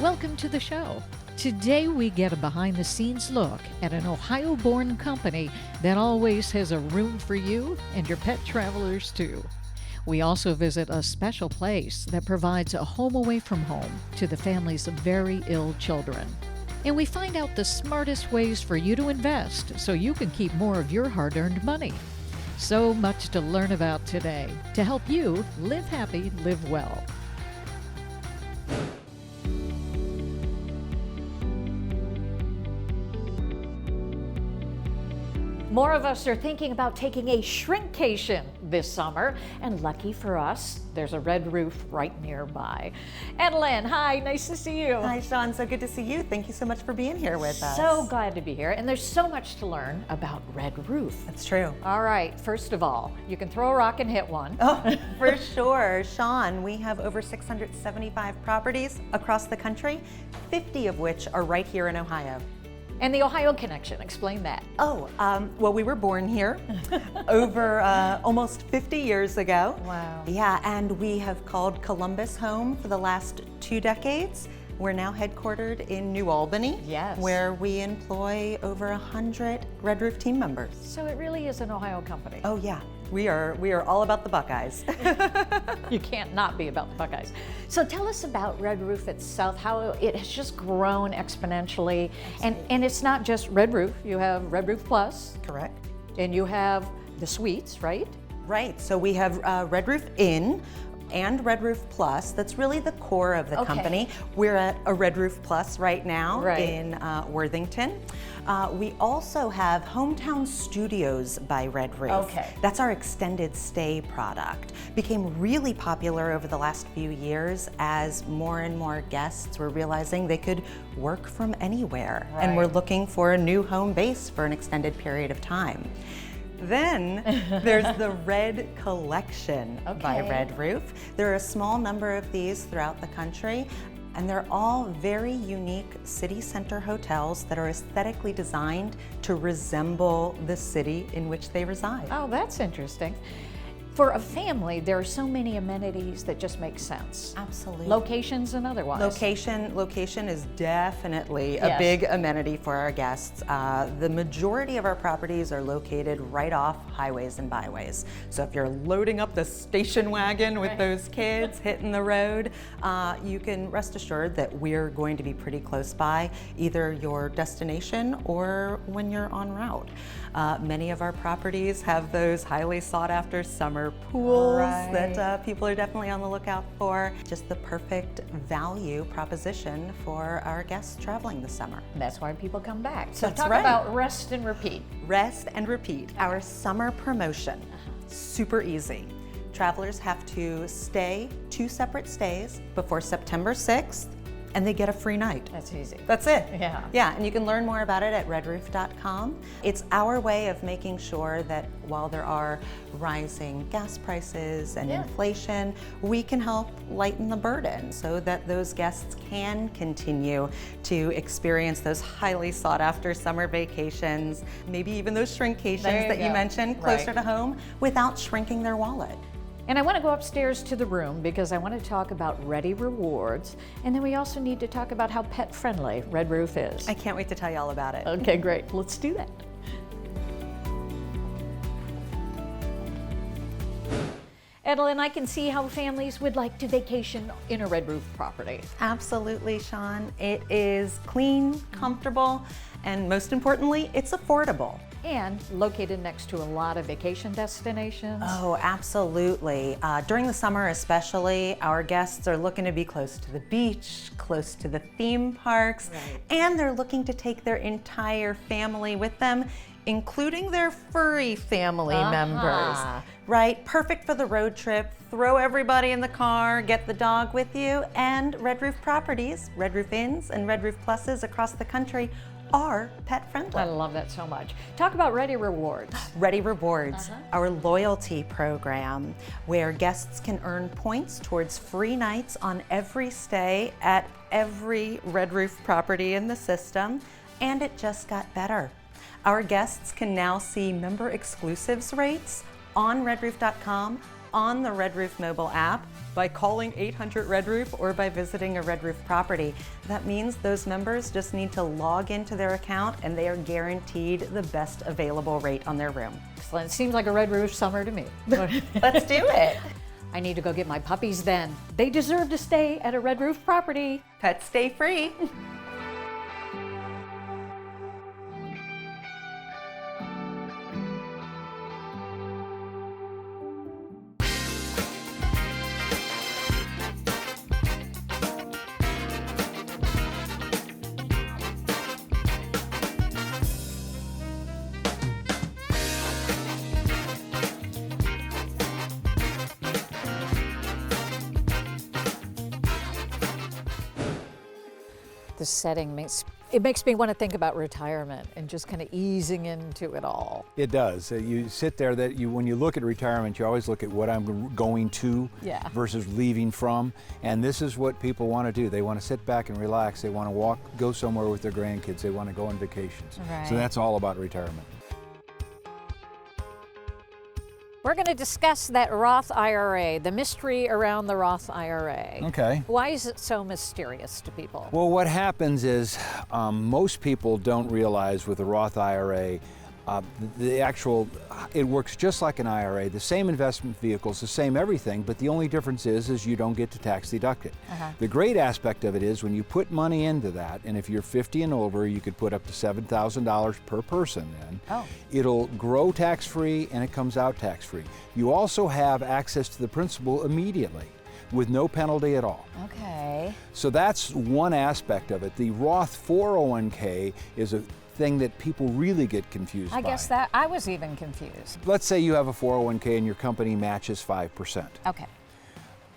Welcome to the show. Today we get a behind-the-scenes look at an Ohio-born company that always has a room for you and your pet travelers too. We also visit a special place that provides a home away from home to the families of very ill children. And we find out the smartest ways for you to invest so you can keep more of your hard-earned money. So much to learn about today to help you live happy, live well. More of us are thinking about taking a shrinkcation this summer, and lucky for us, there's a Red Roof right nearby. Adeline, hi, nice to see you. Hi, Shawn, so good to see you. Thank you so much for being here with us. So glad to be here, and there's so much to learn about Red Roof. That's true. All right, first of all, you can throw a rock and hit one. Oh, for sure. Shawn, we have over 675 properties across the country, 50 of which are right here in Ohio. And the Ohio connection, explain that. Well, we were born here over almost 50 years ago. Wow. Yeah, and we have called Columbus home for the last 2 decades. We're now headquartered in New Albany, yes, where we employ over 100 Red Roof team members. So it really is an Ohio company. Oh yeah, we are all about the Buckeyes. You can't not be about the Buckeyes. So tell us about Red Roof itself, how it has just grown exponentially. And it's not just Red Roof, you have Red Roof Plus. Correct. And you have the suites, right? Right, so we have Red Roof Inn and Red Roof Plus. That's really the core of the company. We're at a Red Roof Plus right now in Worthington. We also have Hometown Studios by Red Roof. Okay. That's our extended stay product. Became really popular over the last few years as more and more guests were realizing they could work from anywhere and were looking for a new home base for an extended period of time. Then there's the Red Collection by Red Roof. There are a small number of these throughout the country, and they're all very unique city center hotels that are aesthetically designed to resemble the city in which they reside. Oh, that's interesting. For a family, there are so many amenities that just make sense. Absolutely. Locations and otherwise. Location is definitely a big amenity for our guests. The majority of our properties are located right off highways and byways. So if you're loading up the station wagon with those kids hitting the road, you can rest assured that we're going to be pretty close by, either your destination or when you're en route. Many of our properties have those highly sought after summer pools that people are definitely on the lookout for. Just the perfect value proposition for our guests traveling this summer. That's why people come back. So That's talk about rest and repeat. Rest and repeat. Our summer promotion, super easy. Travelers have to stay 2 separate stays before September 6th, and they get a free night. That's easy. That's it. Yeah. Yeah, and you can learn more about it at redroof.com. It's our way of making sure that while there are rising gas prices and inflation, we can help lighten the burden so that those guests can continue to experience those highly sought after summer vacations, maybe even those shrinkcations that you mentioned closer to home, without shrinking their wallet. And I want to go upstairs to the room because I want to talk about Ready Rewards, and then we also need to talk about how pet friendly Red Roof is. I can't wait to tell you all about it. Okay, great. Let's do that. Adeline, I can see how families would like to vacation in a Red Roof property. Absolutely, Shawn. It is clean, comfortable, and most importantly, it's affordable. And located next to a lot of vacation destinations. Oh, absolutely. During the summer especially, our guests are looking to be close to the beach, close to the theme parks, and they're looking to take their entire family with them, including their furry family members. Right? Perfect for the road trip. Throw everybody in the car, get the dog with you, and Red Roof properties, Red Roof Inns and Red Roof Pluses across the country are pet friendly. I love that so much. Talk about Ready Rewards. Ready Rewards, our loyalty program where guests can earn points towards free nights on every stay at every Red Roof property in the system, and it just got better. Our guests can now see member exclusives rates on redroof.com on the Red Roof mobile app, by calling 800 Red Roof, or by visiting a Red Roof property. That means those members just need to log into their account and they are guaranteed the best available rate on their room. Excellent. Seems like a Red Roof summer to me. Let's do it. I need to go get my puppies then. They deserve to stay at a Red Roof property. Pets stay free. The setting makes me want to think about retirement and just kind of easing into it all. It does. You sit there when you look at retirement, you always look at what I'm going to versus leaving from. And this is what people want to do. They want to sit back and relax. They want to go somewhere with their grandkids. They want to go on vacations. Right. So that's all about retirement. We're going to discuss that Roth IRA, the mystery around the Roth IRA. Okay. Why is it so mysterious to people? Well, what happens is most people don't realize with the Roth IRA, it works just like an IRA, the same investment vehicles, the same everything, but the only difference is you don't get to tax deduct it. The great aspect of it is when you put money into that, and if you're 50 and over, you could put up to $7,000 per person then. It'll grow tax-free and it comes out tax-free. You also have access to the principal immediately with no penalty at all. Okay. So that's one aspect of it. The Roth 401k is a thing that people really get confused by. I guess that I was even confused. Let's say you have a 401k and your company matches 5%. Okay.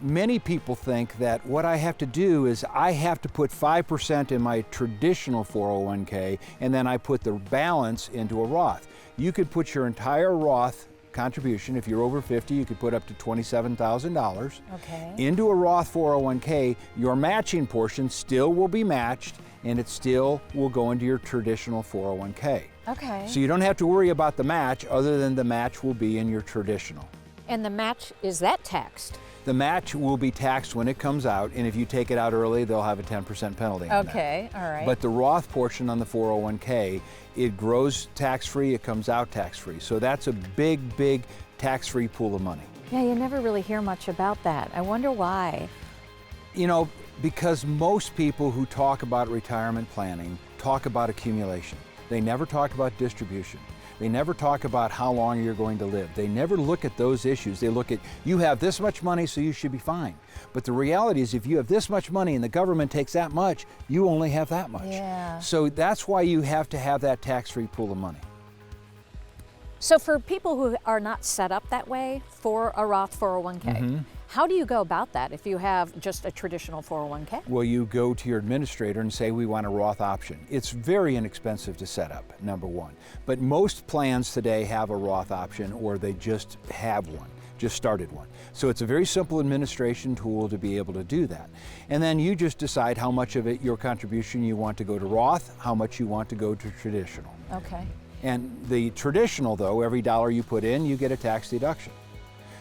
Many people think that what I have to do is I have to put 5% in my traditional 401k and then I put the balance into a Roth. You could put your entire Roth contribution, if you're over 50, you could put up to $27,000 into a Roth 401k. Your matching portion still will be matched and it still will go into your traditional 401k. Okay. So you don't have to worry about the match other than the match will be in your traditional. And the match, is that taxed? The match will be taxed when it comes out, and if you take it out early, they'll have a 10% penalty on that. Okay, all right. But the Roth portion on the 401k, it grows tax-free, it comes out tax-free. So that's a big, big tax-free pool of money. Yeah, you never really hear much about that. I wonder why. You know, because most people who talk about retirement planning talk about accumulation. They never talk about distribution. They never talk about how long you're going to live. They never look at those issues. They look at, you have this much money, so you should be fine. But the reality is if you have this much money and the government takes that much, you only have that much. Yeah. So that's why you have to have that tax-free pool of money. So for people who are not set up that way for a Roth 401k, how do you go about that if you have just a traditional 401k? Well, you go to your administrator and say, we want a Roth option. It's very inexpensive to set up, number one. But most plans today have a Roth option or they just have one, just started one. So it's a very simple administration tool to be able to do that. And then you just decide how much of it, your contribution, you want to go to Roth, how much you want to go to traditional. Okay. And the traditional, though, every dollar you put in, you get a tax deduction.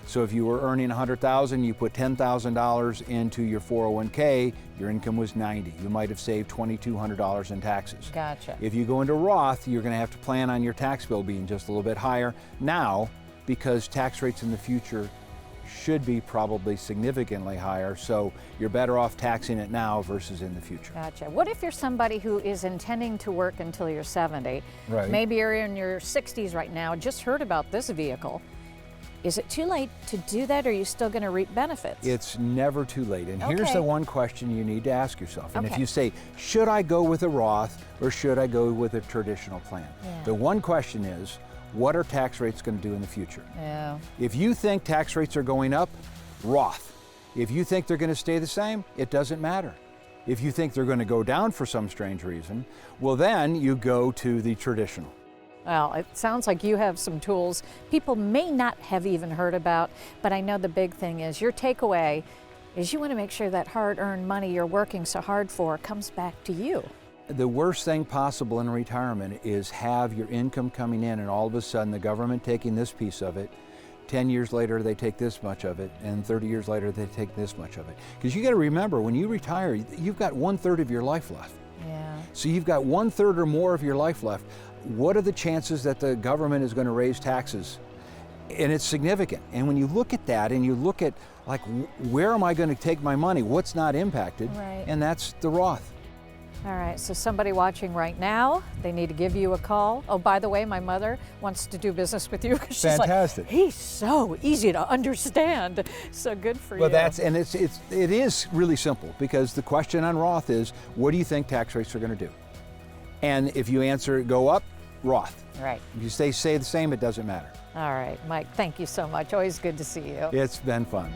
So if you were earning $100,000, you put $10,000 into your 401k, your income was $90,000. You might have saved $2,200 in taxes. Gotcha. If you go into Roth, you're going to have to plan on your tax bill being just a little bit higher now because tax rates in the future should be probably significantly higher, so you're better off taxing it now versus in the future. Gotcha. What if you're somebody who is intending to work until you're 70? Right. Maybe you're in your 60s right now, just heard about this vehicle. Is it too late to do that, or are you still going to reap benefits? It's never too late. And here's the one question you need to ask yourself. And if you say, should I go with a Roth or should I go with a traditional plan? Yeah. The one question is, what are tax rates going to do in the future? Yeah. If you think tax rates are going up, Roth. If you think they're going to stay the same, it doesn't matter. If you think they're going to go down for some strange reason, well then you go to the traditional. Well, it sounds like you have some tools people may not have even heard about, but I know the big thing is your takeaway is you want to make sure that hard-earned money you're working so hard for comes back to you. The worst thing possible in retirement is have your income coming in and all of a sudden the government taking this piece of it 10 years later they take this much of it, and 30 years later they take this much of it. Because you got to remember, when you retire, you've got 1/3 of your life left. Yeah. So you've got 1/3 or more of your life left. What are the chances that the government is going to raise taxes? And it's significant. And when you look at that and you look at, like, where am I going to take my money? What's not impacted? Right. And that's the Roth. All right, so somebody watching right now, they need to give you a call. Oh, by the way, my mother wants to do business with you because she's Fantastic. like, he's so easy to understand. So good for you. Well, it is really simple, because the question on Roth is, what do you think tax rates are going to do? And if you answer go up, Roth. Right. If you say the same, it doesn't matter. All right, Mike, thank you so much. Always good to see you. It's been fun.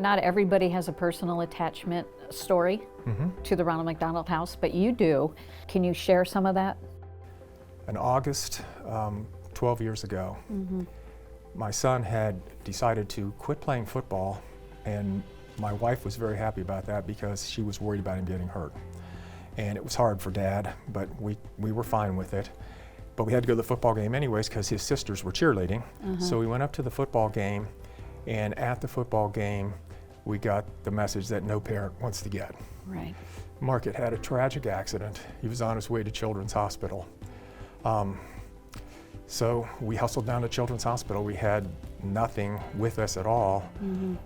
Not everybody has a personal attachment story to the Ronald McDonald House, but you do. Can you share some of that? In August, 12 years ago, my son had decided to quit playing football, and my wife was very happy about that because she was worried about him getting hurt. And it was hard for Dad, but we were fine with it. But we had to go to the football game anyways because his sisters were cheerleading. So we went up to the football game, and at the football game, we got the message that no parent wants to get. Right. Mark had had a tragic accident. He was on his way to Children's Hospital. So we hustled down to Children's Hospital. We had nothing with us at all.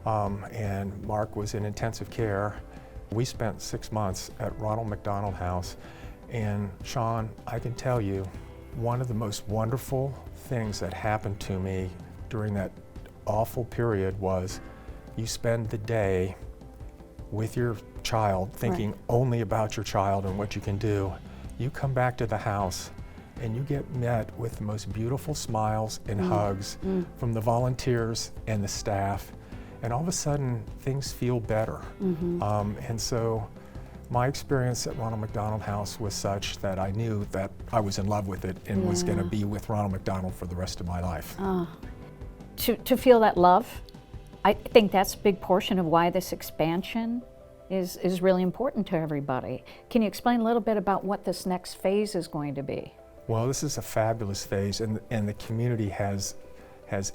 And Mark was in intensive care. We spent 6 months at Ronald McDonald House. And Shawn, I can tell you, one of the most wonderful things that happened to me during that awful period was you spend the day with your child thinking only about your child and what you can do. You come back to the house and you get met with the most beautiful smiles and hugs from the volunteers and the staff, and all of a sudden things feel better. And so my experience at Ronald McDonald House was such that I knew that I was in love with it and was going to be with Ronald McDonald for the rest of my life. To feel that love, I think that's a big portion of why this expansion is really important to everybody. Can you explain a little bit about what this next phase is going to be? Well, this is a fabulous phase, and the community has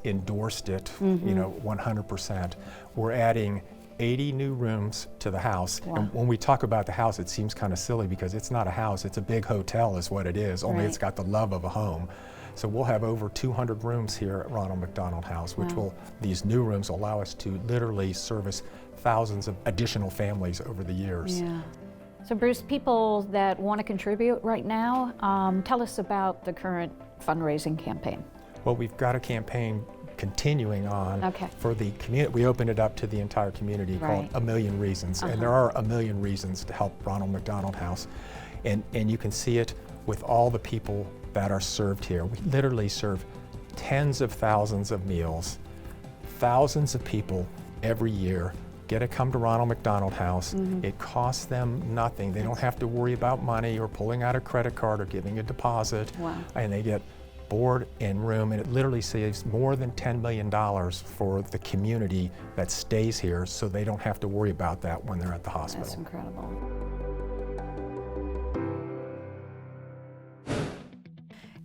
endorsed it, you know, 100%. We're adding 80 new rooms to the house. Wow. And when we talk about the house, it seems kind of silly because it's not a house, it's a big hotel is what it is, only it's got the love of a home. So we'll have over 200 rooms here at Ronald McDonald House, which these new rooms allow us to literally service thousands of additional families over the years. Yeah. So Bruce, people that want to contribute right now, tell us about the current fundraising campaign. Well, we've got a campaign continuing on for the community. We opened it up to the entire community called A Million Reasons. And there are a million reasons to help Ronald McDonald House. And you can see it with all the people that are served here. We literally serve tens of thousands of meals. Thousands of people every year get to come to Ronald McDonald House. It costs them nothing. They don't have to worry about money or pulling out a credit card or giving a deposit. And they get board and room, and it literally saves more than $10 million for the community that stays here, so they don't have to worry about that when they're at the hospital. That's incredible.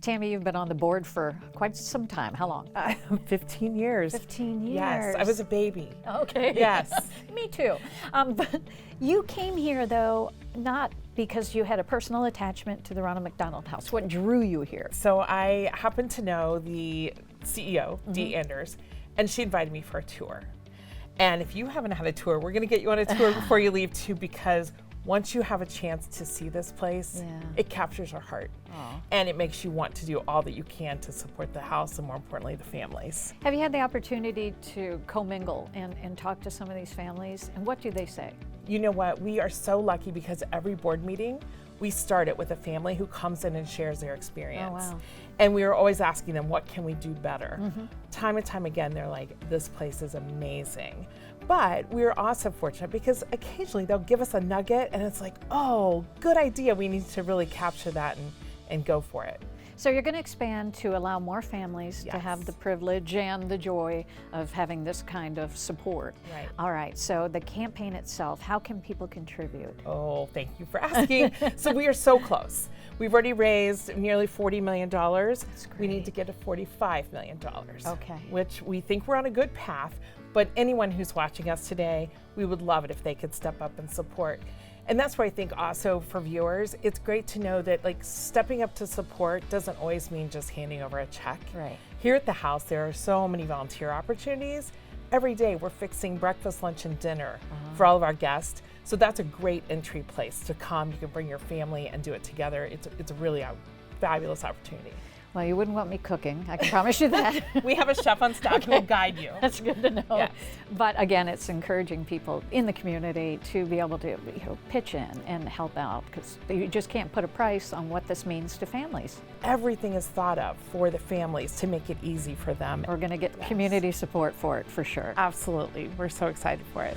Tammy, you've been on the board for quite some time. How long? 15 years. 15 years. Yes, I was a baby. Okay. Yes. Me too. But you came here, though, not because you had a personal attachment to the Ronald McDonald House. What drew you here? So I happened to know the CEO, Dee Anders, and she invited me for a tour. And if you haven't had a tour, we're going to get you on a tour before you leave, too, because once you have a chance to see this place, it captures your heart. And it makes you want to do all that you can to support the house and, more importantly, the families. Have you had the opportunity to commingle and talk to some of these families? And what do they say? You know what? We are so lucky because every board meeting, we start it with a family who comes in and shares their experience. Oh, wow. And we are always asking them, what can we do better? Time and time again, they're like, this place is amazing. But we're also fortunate because occasionally they'll give us a nugget and it's like, oh, good idea. We need to really capture that and go for it. So you're going to expand to allow more families to have the privilege and the joy of having this kind of support. Right. All right, so the campaign itself, how can people contribute? Oh, thank you for asking. So we are so close. We've already raised nearly $40 million. That's great. We need to get to $45 million. Okay. Which we think we're on a good path. But anyone who's watching us today, we would love it if they could step up and support. And that's why I think also for viewers, it's great to know that like stepping up to support doesn't always mean just handing over a check. Right. Here at the house, there are so many volunteer opportunities. Every day we're fixing breakfast, lunch, and dinner for all of our guests. So that's a great entry place to come. You can bring your family and do it together. It's really a fabulous opportunity. Well, you wouldn't want me cooking, I can promise you that. We have a chef on staff who will guide you. That's good to know. Yes. But again, it's encouraging people in the community to be able to pitch in and help out, because you just can't put a price on what this means to families. Everything is thought of for the families to make it easy for them. We're going to get community support for it, for sure. Absolutely. We're so excited for it.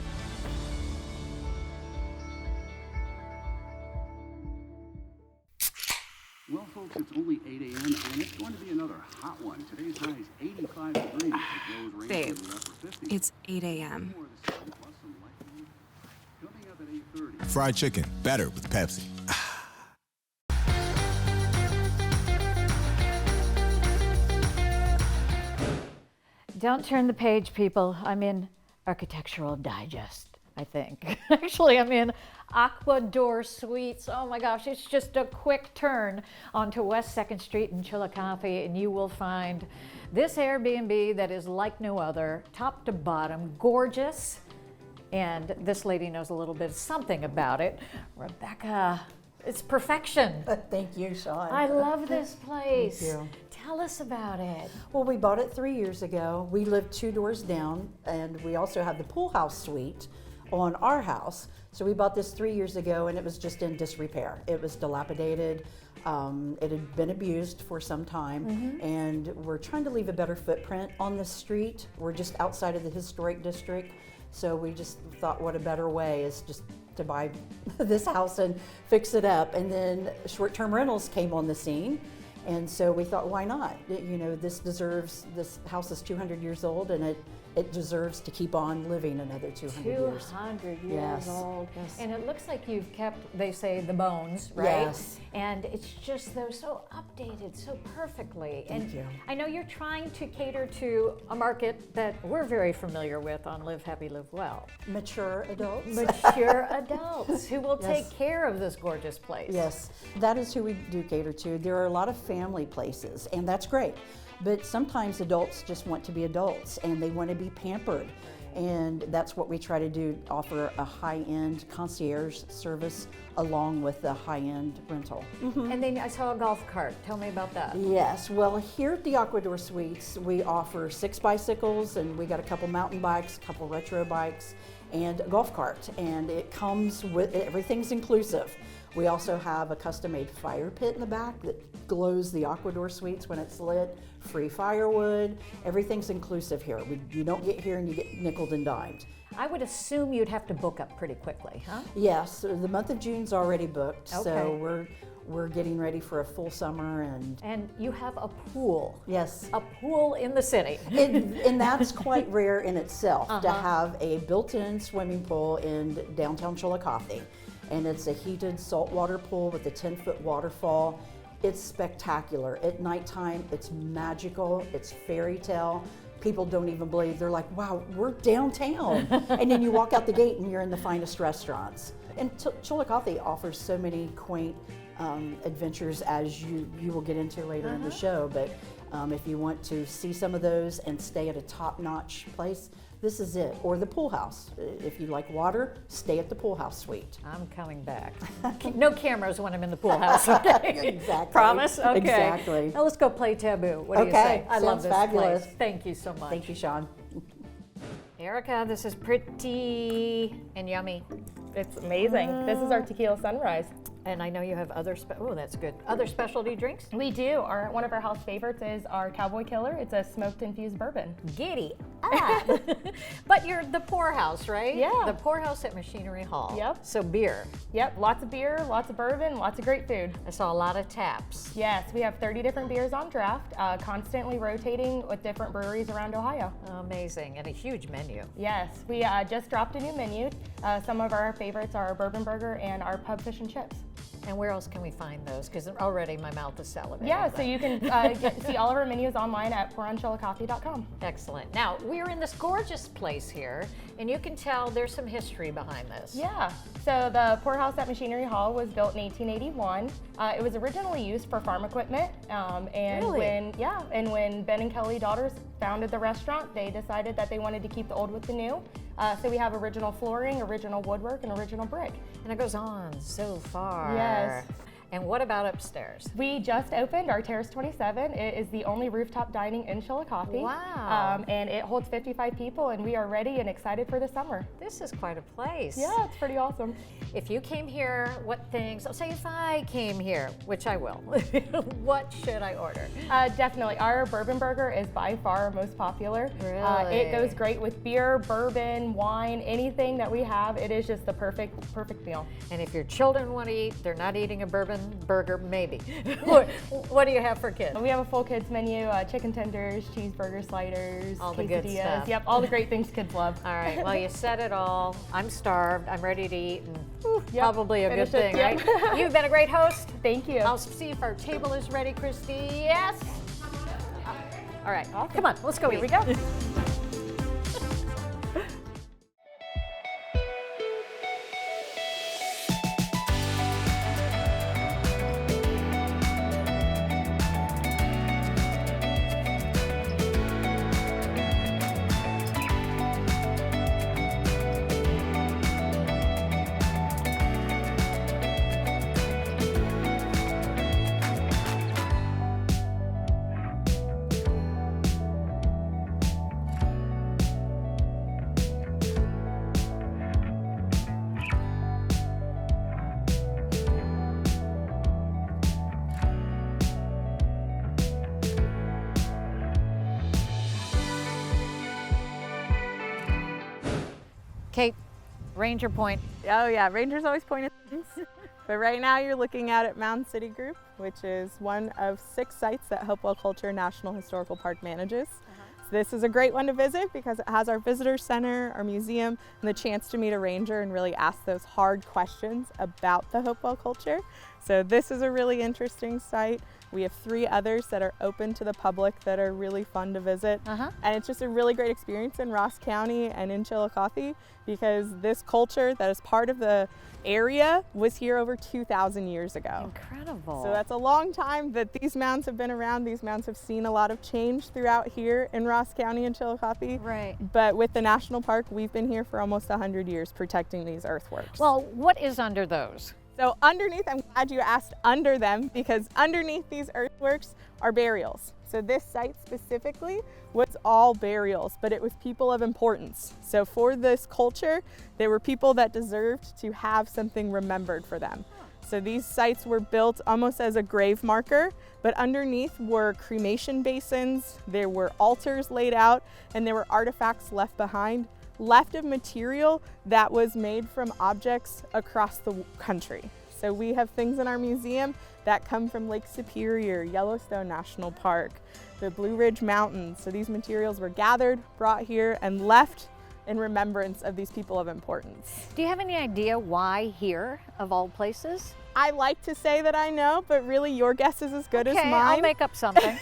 Well, folks, it's only 8 a.m. and it's going to be another hot one. Today's high is 85 degrees. It goes ranging in the upper 50s. It's 8 a.m. More of the sun plus some light rain. Coming up at 8:30. Fried chicken, better with Pepsi. Don't turn the page, people. I'm in Architectural Digest, I think. Actually, I'm in Aqua Door Suites. Oh my gosh, it's just a quick turn onto West 2nd Street in Chillicothe, and you will find this Airbnb that is like no other, top to bottom, gorgeous. And this lady knows a little bit something about it. Rebecca, it's perfection. Thank you, Shawn. I love this place. Thank you. Tell us about it. Well, we bought it 3 years ago. We live 2 doors down, and we also have the pool house suite on our house. So we bought this 3 years ago, and it was just in disrepair. It was dilapidated. It had been abused for some time, and we're trying to leave a better footprint on the street. We're just outside of the historic district, so we just thought what a better way is just to buy this house and fix it up. And then short-term rentals came on the scene. And so we thought, why not? You know, this house is 200 years old, and it deserves to keep on living another 200 years. 200 years Yes. old. Yes. And it looks like you've kept, they say, the bones, right? Yes. And it's just, they're so updated so perfectly. Thank you. I know you're trying to cater to a market that we're very familiar with on Live Happy, Live Well. Mature adults. Mature adults who will Yes. take care of this gorgeous place. Yes, that is who we do cater to. There are a lot of family places, and that's great. But sometimes adults just want to be adults, and they want to be pampered. And that's what we try to do, offer a high-end concierge service along with the high-end rental. And then I saw a golf cart. Tell me about that. Yes, well, here at the Aqua Door Suites, we offer 6 bicycles, and we got a couple mountain bikes, a couple retro bikes, and a golf cart. And it comes with, everything's inclusive. We also have a custom-made fire pit in the back that glows the Aqua Door Suites when it's lit, free firewood, everything's inclusive here. You don't get here and you get nickeled and dimed. I would assume you'd have to book up pretty quickly, huh? Yes, so the month of June's already booked, Okay. so we're getting ready for a full summer. And you have a pool. Yes. A pool in the city. And that's quite rare in itself to have a built-in swimming pool in downtown Chillicothe. And it's a heated saltwater pool with a 10-foot waterfall. It's spectacular. At nighttime, it's magical, it's fairy tale. People don't even believe, they're like, wow, we're downtown. And then you walk out the gate and you're in the finest restaurants. And Chillicothe offers so many quaint adventures, as you will get into later in the show. But if you want to see some of those and stay at a top-notch place, this is it. Or the pool house. If you like water, stay at the pool house suite. I'm coming back. No cameras when I'm in the pool house, okay? Exactly. Promise? Okay. Exactly. Now let's go play Taboo. What do you Okay, say? I love sounds this fabulous. place. Thank you so much. Thank you, Shawn. Erica, this is pretty and yummy. It's amazing. This is our Tequila Sunrise. And I know you have other, oh, that's good. Other specialty drinks? We do. One of our house favorites is our Cowboy Killer. It's a smoked infused bourbon. Giddy up. But you're the poorhouse, right? Yeah. The poorhouse at Machinery Hall. Yep. So beer. Yep, lots of beer, lots of bourbon, lots of great food. I saw a lot of taps. Yes, we have 30 different beers on draft, constantly rotating with different breweries around Ohio. Amazing, and a huge menu. Yes, we just dropped a new menu. Some of our favorites are our bourbon burger and our pub fish and chips. And where else can we find those? Because already my mouth is salivating. Yeah, so you can see all of our menus online at pouronchillicothe.com. Excellent. Now, we're in this gorgeous place here, and you can tell there's some history behind this. Yeah, so the Poorhouse at Machinery Hall was built in 1881. It was originally used for farm equipment, and Really? when Ben and Kelly daughters founded the restaurant, they decided that they wanted to keep the old with the new. So we have original flooring, original woodwork, and original brick. And it goes on so far. Yes. And what about upstairs? We just opened our Terrace 27. It is the only rooftop dining in Chillicothe. Wow. And it holds 55 people, and we are ready and excited for the summer. This is quite a place. Yeah, it's pretty awesome. If you came here, what things, I'll say if I came here, which I will, what should I order? Definitely. Our bourbon burger is by far our most popular. Really? It goes great with beer, bourbon, wine, anything that we have. It is just the perfect meal. And if your children want to eat, they're not eating a bourbon burger, maybe. What do you have for kids? We have a full kids menu, chicken tenders, cheeseburger sliders, All the good quesadillas. stuff. Yep, all the great things kids love. All right, well, you said it all. I'm starved, I'm ready to eat, and Yep, probably a good finish it, thing, yep. right? You've been a great host. Thank you. I'll see if our table is ready, Christy. Yes? All right, come on, let's go Here eat. we go. Kate, Ranger Point. Oh yeah, Rangers always point at things. But right now you're looking at Mound City Group, which is one of 6 sites that Hopewell Culture National Historical Park manages. So this is a great one to visit because it has our visitor center, our museum, and the chance to meet a ranger and really ask those hard questions about the Hopewell culture. So this is a really interesting site. We have 3 others that are open to the public that are really fun to visit. And it's just a really great experience in Ross County and in Chillicothe because this culture that is part of the area was here over 2,000 years ago. Incredible. So that's a long time that these mounds have been around. These mounds have seen a lot of change throughout here in Ross County and Chillicothe. Right. But with the national park, we've been here for almost 100 years protecting these earthworks. Well, what is under those? So underneath, I'm glad you asked under them because underneath these earthworks are burials. So this site specifically was all burials, but it was people of importance. So for this culture, there were people that deserved to have something remembered for them. So these sites were built almost as a grave marker, but underneath were cremation basins, there were altars laid out, and there were artifacts left behind, left of material that was made from objects across the country. So we have things in our museum that come from Lake Superior, Yellowstone National Park, the Blue Ridge Mountains. So these materials were gathered, brought here, and left in remembrance of these people of importance. Do you have any idea why here, of all places? I like to say that I know, but really your guess is as good as mine. I'll make up something.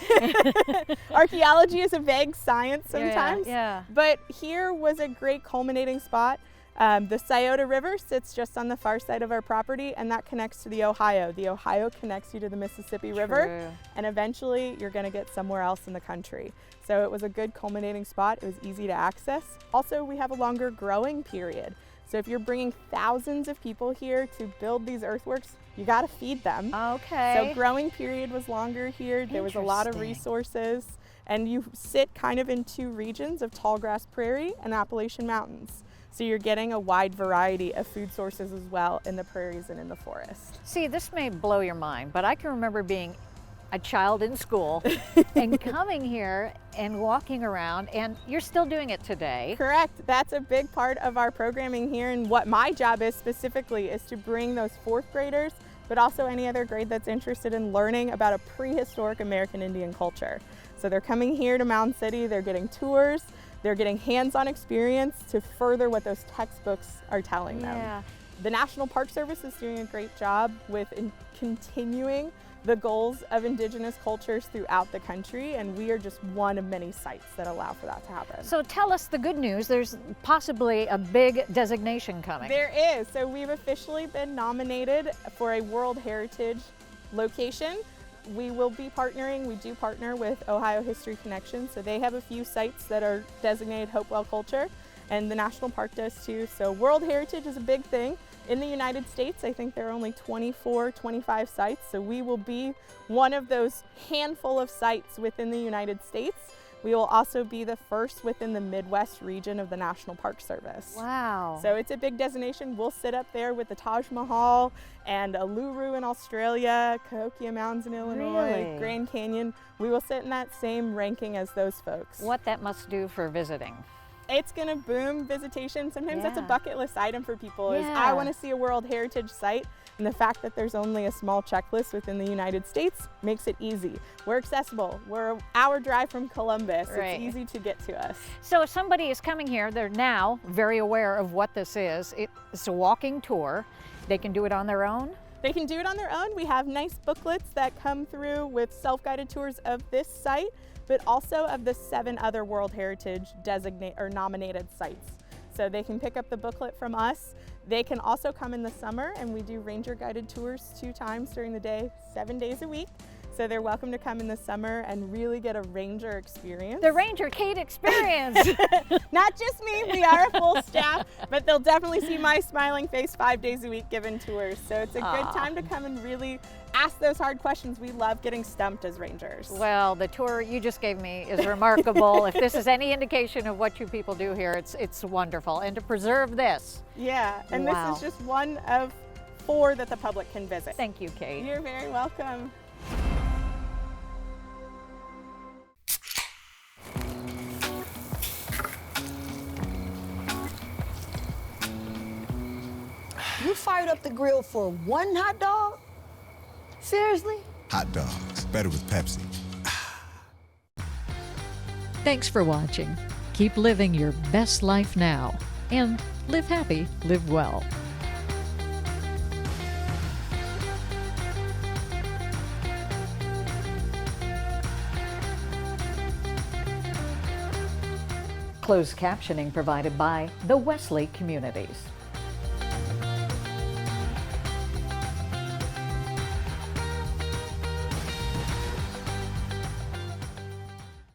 Archaeology is a vague science sometimes. Yeah. But here was a great culminating spot. The Scioto River sits just on the far side of our property, and that connects to the Ohio. The Ohio connects you to the Mississippi River, and eventually you're going to get somewhere else in the country. So it was a good culminating spot. It was easy to access. Also, we have a longer growing period. So if you're bringing thousands of people here to build these earthworks, you got to feed them. Okay. So growing period was longer here. There was a lot of resources, and you sit kind of in 2 regions of tallgrass prairie and Appalachian Mountains. So you're getting a wide variety of food sources as well in the prairies and in the forest. See, this may blow your mind, but I can remember being a child in school and coming here and walking around, and you're still doing it today. Correct. That's a big part of our programming here, and what my job is specifically is to bring those 4th graders, but also any other grade that's interested in learning about a prehistoric American Indian culture. So they're coming here to Mound City, they're getting tours, they're getting hands-on experience to further what those textbooks are telling them. The National Park Service is doing a great job with continuing the goals of Indigenous cultures throughout the country, and we are just one of many sites that allow for that to happen. So tell us the good news. There's possibly a big designation coming. There is. So we've officially been nominated for a World Heritage location. We will be partnering, we do partner with Ohio History Connection, so they have a few sites that are designated Hopewell Culture, and the National Park does too. So World Heritage is a big thing. In the United States, I think there are only 24, 25 sites, so we will be one of those handful of sites within the United States. We will also be the first within the Midwest region of the National Park Service. Wow. So it's a big designation. We'll sit up there with the Taj Mahal and Uluru in Australia, Cahokia Mountains in Illinois, Really? Grand Canyon. We will sit in that same ranking as those folks. What that must do for visiting. It's gonna boom visitation. Sometimes that's a Yeah. bucket list item for people is Yeah. I wanna see a World Heritage site, and the fact that there's only a small checklist within the United States makes it easy. We're accessible. We're an hour drive from Columbus. Right. It's easy to get to us. So if somebody is coming here, they're now very aware of what this is. It's a walking tour. They can do it on their own. They can do it on their own. We have nice booklets that come through with self-guided tours of this site, but also of the 7 other World Heritage nominated sites. So they can pick up the booklet from us. They can also come in the summer, and we do ranger guided tours 2 times during the day, 7 days a week. So they're welcome to come in the summer and really get a ranger experience. The Ranger Kate experience. Not just me, we are a full staff, but they'll definitely see my smiling face 5 days a week giving tours. So it's a good time to come and really ask those hard questions. We love getting stumped as rangers. Well, the tour you just gave me is remarkable. If this is any indication of what you people do here, it's wonderful. And to preserve this. Yeah, and Wow. this is just one of 4 that the public can visit. Thank you, Kate. You're very welcome. You fired up the grill for 1 hot dog? Seriously? Hot dogs, better with Pepsi. Thanks for watching. Keep living your best life now. And live happy, live well. Closed captioning provided by the Wesley Communities.